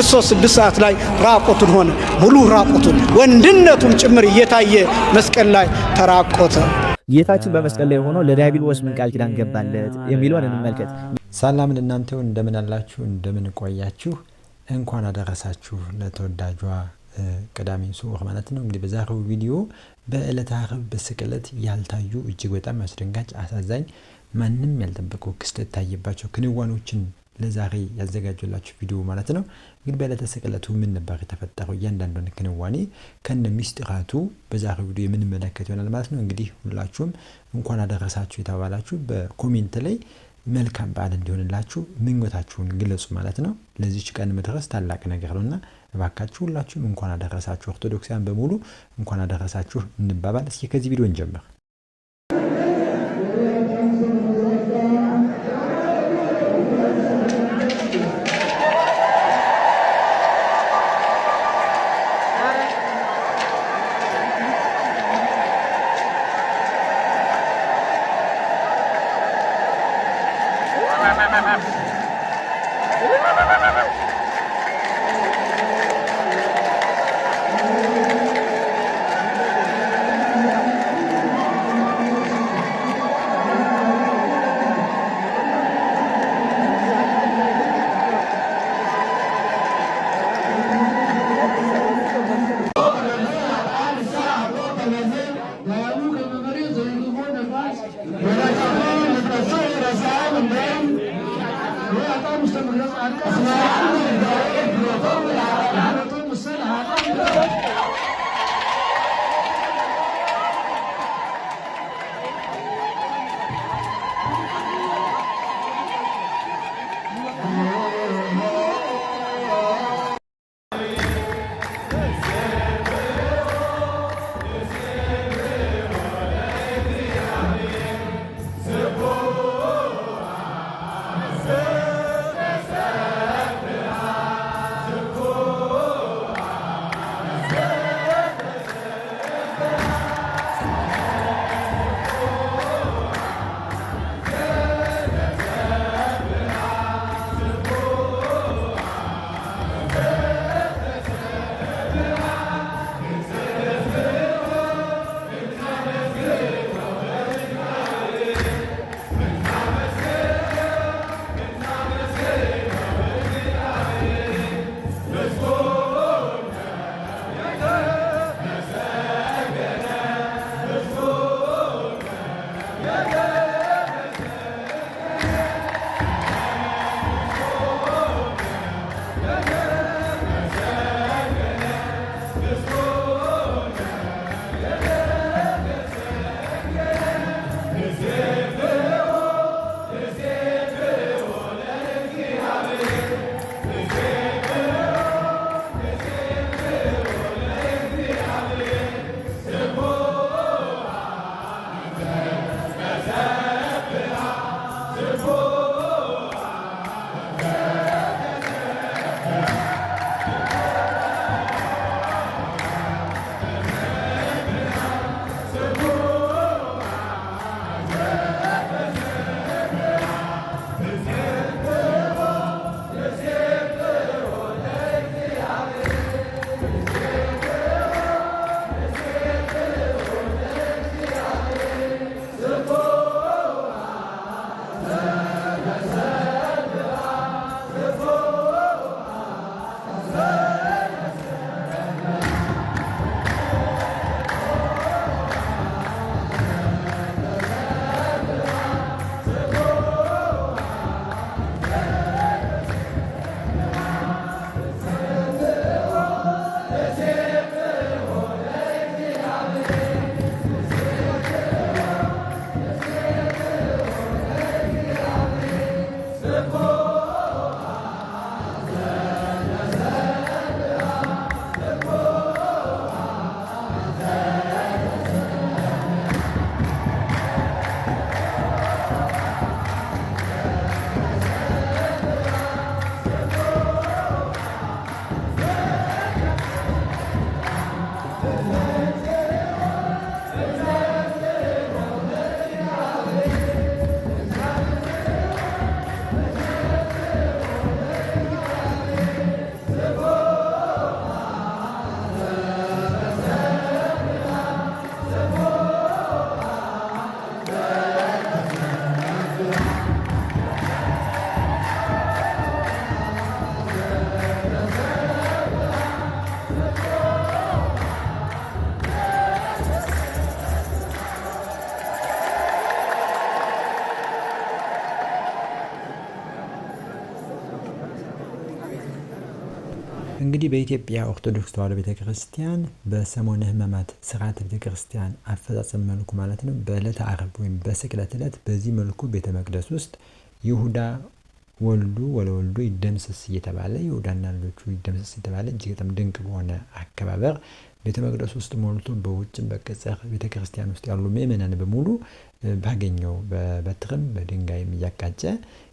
ክርስቶስ 6 ሰዓት ላይ ራቆቱን ሆነ ሙሉ ራቆቱን ወንድነቱን ጭምር እየታየ መስቀል ላይ ተራቆተ። ጌታችን በመስቀል ላይ ሆኖ ለዲያብሎስ ምን ቃል ኪዳን ገባለት የሚለውን እንመልከት። ሰላም ለእናንተው እንደምን አላችሁ እንደምን ቆያችሁ እንኳን አደረሳችሁ ለተወዳጇ ቅዳሜ ሱቡህ ማለት ነው። እንግዲህ በዛሬው ቪዲዮ በዕለተ ዓርብ በስቅለት ያልታዩ እጅግ በጣም አስደንጋጭ አሳዛኝ ማንንም ያልጠበቀው ክስተት ታየባቸው ክንዋኖችን ለዛሬ ያዘጋጀላችሁ ቪዲዮ ማለት ነው። እንግዲህ በዕለተ ስቅለቱ ምን ነበር የተፈጠረው እያንዳንዱን ክንዋኔ ከነ ሚስጥራቱ በዛሬው ቪዲዮ የምንመለከት ይሆናል ማለት ነው። እንግዲህ ሁላችሁም እንኳን አደረሳችሁ የተባላችሁ በኮሜንት ላይ መልካም በዓል እንዲሆንላችሁ ምኞታችሁን ግለጹ ማለት ነው። ለዚች ቀን መድረስ ታላቅ ነገር ነውና እባካችሁ ሁላችሁም እንኳን አደረሳችሁ። ኦርቶዶክሳውያን በሙሉ እንኳን አደረሳችሁ እንባባል። እስኪ ከዚህ ቪዲዮ እንጀምር። እንግዲህ በኢትዮጵያ ኦርቶዶክስ ተዋሕዶ ቤተክርስቲያን በሰሞነ ሕማማት ስርዓተ ቤተክርስቲያን አፈጻጸም መልኩ ማለት ነው በዕለተ ዓርብ ወይም በስቅለት ዕለት በዚህ መልኩ ቤተ መቅደስ ውስጥ ይሁዳ ወልዱ ወለወልዱ ይደምሰስ እየተባለ ይሁዳና ልጆቹ ይደምሰስ እየተባለ እጅግ በጣም ድንቅ በሆነ አከባበር ቤተ መቅደስ ውስጥ ሞልቶ በውጭም በቅጽር ቤተክርስቲያን ውስጥ ያሉ ምእመናን በሙሉ ባገኘው በበትርም በድንጋይም እያቃጨ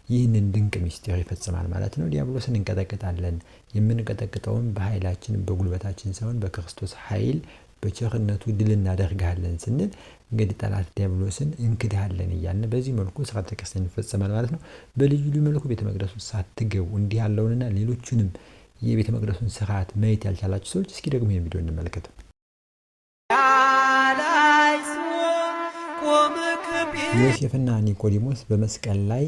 ይህንን ድንቅ ምስጢር ይፈጽማል ማለት ነው። ዲያብሎስን እንቀጠቅጣለን። የምንቀጠቅጠውም በኃይላችን በጉልበታችን ሳይሆን በክርስቶስ ኃይል በቸርነቱ ድል እናደርጋለን ስንል እንግዲህ ጠላት ዲያብሎስን እንክዳለን እያልን በዚህ መልኩ ስርዓተ ክርስቲያን ይፈጸማል ማለት ነው። በልዩ ልዩ መልኩ ቤተ መቅደሱ ሳትገቡ እንዲህ ያለውንና ሌሎቹንም የቤተ መቅደሱን ስርዓት ማየት ያልቻላችሁ ሰዎች እስኪ ደግሞ ይሄን ቪዲዮ እንመልከት። ዮሴፍና ኒቆዲሞስ በመስቀል ላይ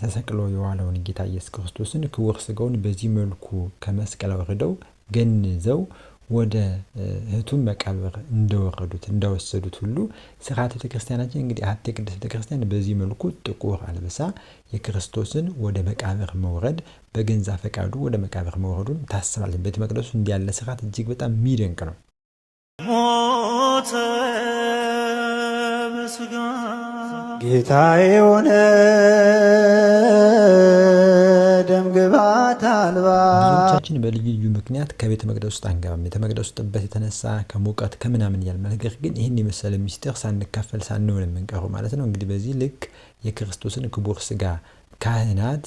ተሰቅሎ የዋለውን ጌታ ኢየሱስ ክርስቶስን ክቡር ሥጋውን በዚህ መልኩ ከመስቀል አውርደው ገንዘው ወደ እህቱም መቃብር እንደወሰዱት ሁሉ ስርዓተ ቤተክርስቲያናችን እንግዲህ አሐቲ ቅድስት ቤተክርስቲያን በዚህ መልኩ ጥቁር አልብሳ የክርስቶስን ወደ መቃብር መውረድ በገንዛ ፈቃዱ ወደ መቃብር መውረዱን ታስባለች። ቤተ መቅደሱ እንዲህ ያለ ስርዓት እጅግ በጣም የሚደንቅ ነው። ጌታዬ ሆነ ደም ግባት አልባ ብዙዎቻችን በልዩ ልዩ ምክንያት ከቤተ መቅደስ ውስጥ አንገባም። ቤተ መቅደስ ውስጥ ጥበት የተነሳ ከሙቀት ከምናምን ያል ነገር ግን ይህን የመሰለ ምስጢር ሳንካፈል ሳንሆን የምንቀሩ ማለት ነው። እንግዲህ በዚህ ልክ የክርስቶስን ክቡር ሥጋ ካህናት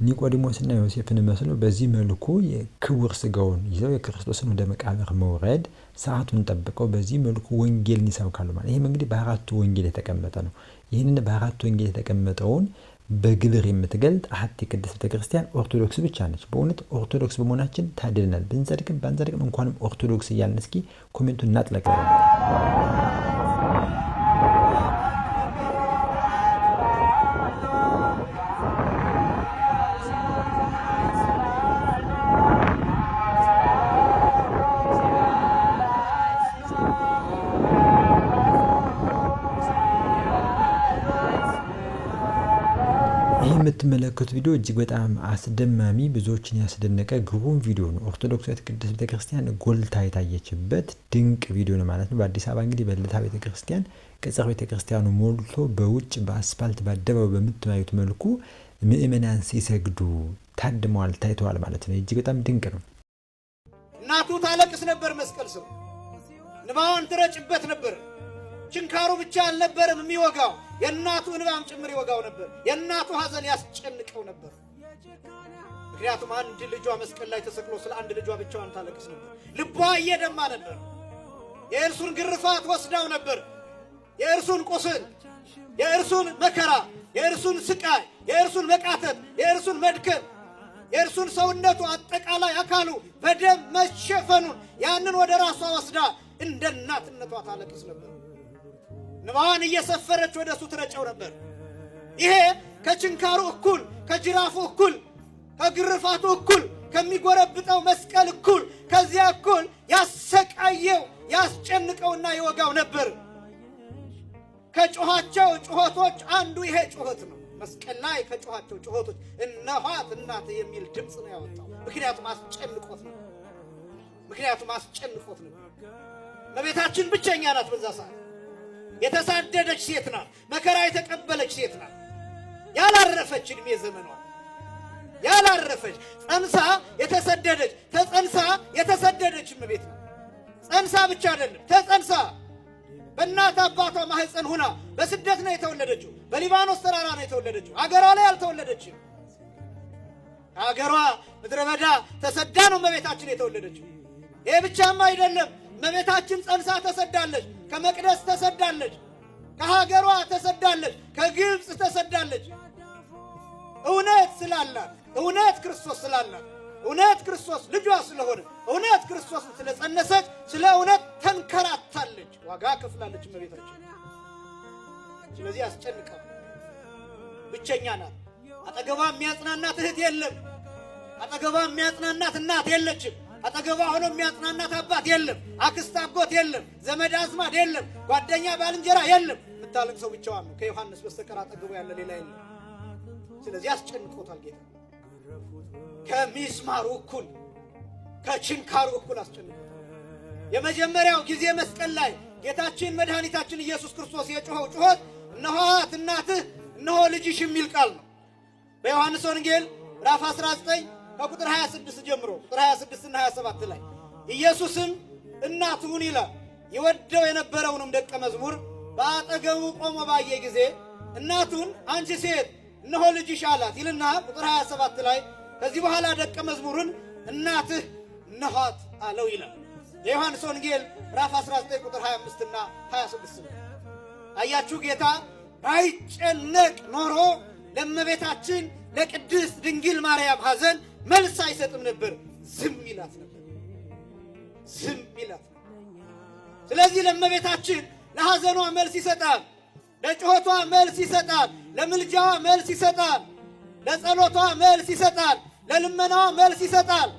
ኒቆዲሞስና ዮሴፍን መስለው በዚህ መልኩ የክቡር ሥጋውን ይዘው የክርስቶስን ወደ መቃብር መውረድ ሰዓቱን ጠብቀው በዚህ መልኩ ወንጌልን ይሰብካሉ ማለት። ይህም እንግዲህ በአራቱ ወንጌል የተቀመጠ ነው። ይህንን በአራቱ ወንጌል የተቀመጠውን በግብር የምትገልጥ አሐቲ ቅድስት ቤተክርስቲያን ኦርቶዶክስ ብቻ ነች። በእውነት ኦርቶዶክስ በመሆናችን ታድለናል። ብንጸድቅም ባንጸድቅም እንኳንም ኦርቶዶክስ እያልን እስኪ ኮሜንቱን እናጥለቅለቅ። ይህ የምትመለከቱት ቪዲዮ እጅግ በጣም አስደማሚ ብዙዎችን ያስደነቀ ግሩም ቪዲዮ ነው። ኦርቶዶክሳዊት ቅድስት ቤተክርስቲያን ጎልታ የታየችበት ድንቅ ቪዲዮ ነው ማለት ነው። በአዲስ አበባ እንግዲህ በልደታ ቤተክርስቲያን ቅጽር ቤተክርስቲያኑ ሞልቶ በውጭ በአስፋልት በአደባባይ በምትማዩት መልኩ ምእመናን ሲሰግዱ ታድመዋል፣ ታይተዋል ማለት ነው። እጅግ በጣም ድንቅ ነው። እናቱ ታለቅስ ነበር። መስቀል ስር እንባዋን ትረጭበት ነበር። ችንካሩ ብቻ አልነበረም የሚወጋው፣ የእናቱ እንባም ጭምር ይወጋው ነበር። የእናቱ ሐዘን ያስጨንቀው ነበር። ምክንያቱም አንድ ልጇ መስቀል ላይ ተሰቅሎ ስለ አንድ ልጇ ብቻዋን ታለቅስ ነበር። ልቧ እየደማ ነበር። የእርሱን ግርፋት ወስዳው ነበር። የእርሱን ቁስል፣ የእርሱን መከራ፣ የእርሱን ስቃይ፣ የእርሱን መቃተት፣ የእርሱን መድከም፣ የእርሱን ሰውነቱ አጠቃላይ አካሉ በደም መሸፈኑን ያንን ወደ ራሷ ወስዳ እንደ እናትነቷ ታለቅስ ነበር። ንባዋን እየሰፈረች ወደ እሱ ትረጨው ነበር። ይሄ ከችንካሩ እኩል፣ ከጅራፉ እኩል፣ ከግርፋቱ እኩል፣ ከሚጎረብጠው መስቀል እኩል፣ ከዚያ እኩል ያሰቃየው ያስጨንቀውና ይወጋው ነበር። ከጮኻቸው ጩኸቶች አንዱ ይሄ ጩኸት ነው። መስቀል ላይ ከጮኻቸው ጩኸቶች እነኋት እናት የሚል ድምፅ ነው ያወጣው። ምክንያቱም አስጨንቆት ነው። እመቤታችን ብቸኛ ናት። በዛ ሰዓት የተሳደደች ሴት ናት። መከራ የተቀበለች ሴት ናት። ያላረፈች ዕድሜ ዘመኗ ያላረፈች ጸንሳ የተሰደደች ተጸንሳ የተሰደደች እመቤት ናት። ጸንሳ ብቻ አይደለም ተጸንሳ በእናት አባቷ ማህፀን ሁና በስደት ነው የተወለደችው። በሊባኖስ ተራራ ነው የተወለደችው። አገሯ ላይ አልተወለደችም። አገሯ ምድረ በዳ ተሰዳ ነው እመቤታችን የተወለደችው። ይሄ ብቻም አይደለም። እመቤታችን ጸንሳ ተሰዳለች። ከመቅደስ ተሰዳለች። ከሀገሯ ተሰዳለች። ከግብፅ ተሰዳለች። እውነት ስላላት፣ እውነት ክርስቶስ ስላላት፣ እውነት ክርስቶስ ልጇ ስለሆነ፣ እውነት ክርስቶስ ስለጸነሰች ስለ እውነት ተንከራታለች። ዋጋ ከፍላለች እመቤታችን። ስለዚህ አስጨንቃል። ብቸኛ ናት። አጠገቧ የሚያጽናናት እህት የለም። አጠገቧ የሚያጽናናት እናት የለችም። አጠገቧ ሆኖ የሚያጽናናት አባት የለም። አክስት አጎት የለም። ዘመድ አዝማድ የለም። ጓደኛ ባልንጀራ የለም። የምታለቅሰው ብቻዋን ነው። ከዮሐንስ በስተቀር አጠገቡ ያለ ሌላ የለም። ስለዚህ አስጨንቆታል ጌታ። ከሚስማሩ እኩል ከችንካሩ እኩል አስጨንቆታል። የመጀመሪያው ጊዜ መስቀል ላይ ጌታችን መድኃኒታችን ኢየሱስ ክርስቶስ የጮኸው ጩኸት እነሆት እናትህ እነሆ ልጅሽ የሚል ቃል ነው። በዮሐንስ ወንጌል ምዕራፍ 19 ከቁጥር 26 ጀምሮ ቁጥር 26 እና 27 ላይ ኢየሱስም እናቱን ይላል ይወደው የነበረውንም ደቀ መዝሙር በአጠገቡ ቆሞ ባየ ጊዜ እናቱን አንቺ ሴት እነሆ ልጅሽ አላት ይልና ቁጥር 27 ላይ ከዚህ በኋላ ደቀ መዝሙሩን እናትህ እነሆት አለው ይላል። የዮሐንስ ወንጌል ምዕራፍ 19 ቁጥር 25 እና 26 ነው። አያችሁ ጌታ ባይጨነቅ ኖሮ ለእመቤታችን ለቅድስት ድንግል ማርያም ሐዘን መልስ አይሰጥም ነበር፣ ዝም ይላት ነበር። ዝም ይላት ነበር። ስለዚህ ለእመቤታችን ለሐዘኗ መልስ ይሰጣል፣ ለጩኸቷ መልስ ይሰጣል፣ ለምልጃዋ መልስ ይሰጣል፣ ለጸሎቷ መልስ ይሰጣል፣ ለልመናዋ መልስ ይሰጣል።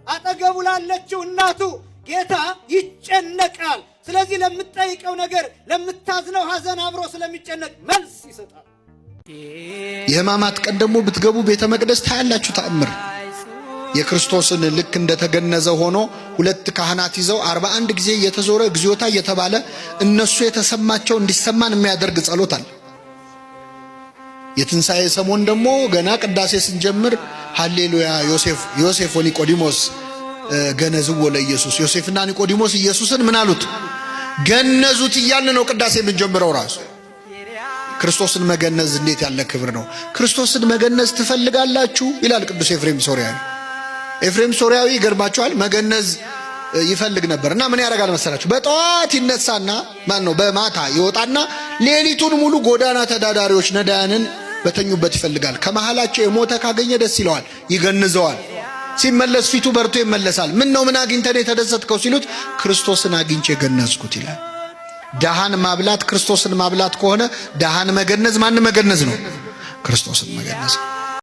አጠገቡ ላለችው እናቱ ጌታ ይጨነቃል። ስለዚህ ለምትጠይቀው ነገር ለምታዝነው ሐዘን አብሮ ስለሚጨነቅ መልስ ይሰጣል። የሕማማት ቀን ደግሞ ብትገቡ ቤተ መቅደስ ታያላችሁ ተአምር። የክርስቶስን ልክ እንደተገነዘ ሆኖ ሁለት ካህናት ይዘው 41 ጊዜ እየተዞረ እግዚኦታ እየተባለ እነሱ የተሰማቸው እንዲሰማን የሚያደርግ ጸሎት አለ። የትንሣኤ ሰሞን ደግሞ ገና ቅዳሴ ስንጀምር ሃሌሉያ ዮሴፍ ወኒቆዲሞስ ገነዝዎ ለኢየሱስ፣ ዮሴፍና ኒቆዲሞስ ኢየሱስን ምን አሉት? ገነዙት እያልን ነው ቅዳሴ የምንጀምረው። ራሱ ክርስቶስን መገነዝ እንዴት ያለ ክብር ነው! ክርስቶስን መገነዝ ትፈልጋላችሁ ይላል ቅዱስ ኤፍሬም ሶርያዊ። ኤፍሬም ሶርያዊ ይገርማችኋል፣ መገነዝ ይፈልግ ነበር እና ምን ያደርጋል መሰላችሁ? በጠዋት ይነሳና በማታ ይወጣና ሌሊቱን ሙሉ ጎዳና ተዳዳሪዎች ነዳያንን በተኙበት ይፈልጋል። ከመሃላቸው የሞተ ካገኘ ደስ ይለዋል፣ ይገንዘዋል። ሲመለስ ፊቱ በርቶ ይመለሳል። ምን ነው ምን አግኝተህ የተደሰትከው ሲሉት ክርስቶስን አግኝቼ ገነዝኩት ይላል። ደሃን ማብላት ክርስቶስን ማብላት ከሆነ ደሃን መገነዝ ማን መገነዝ ነው? ክርስቶስን መገነዝ።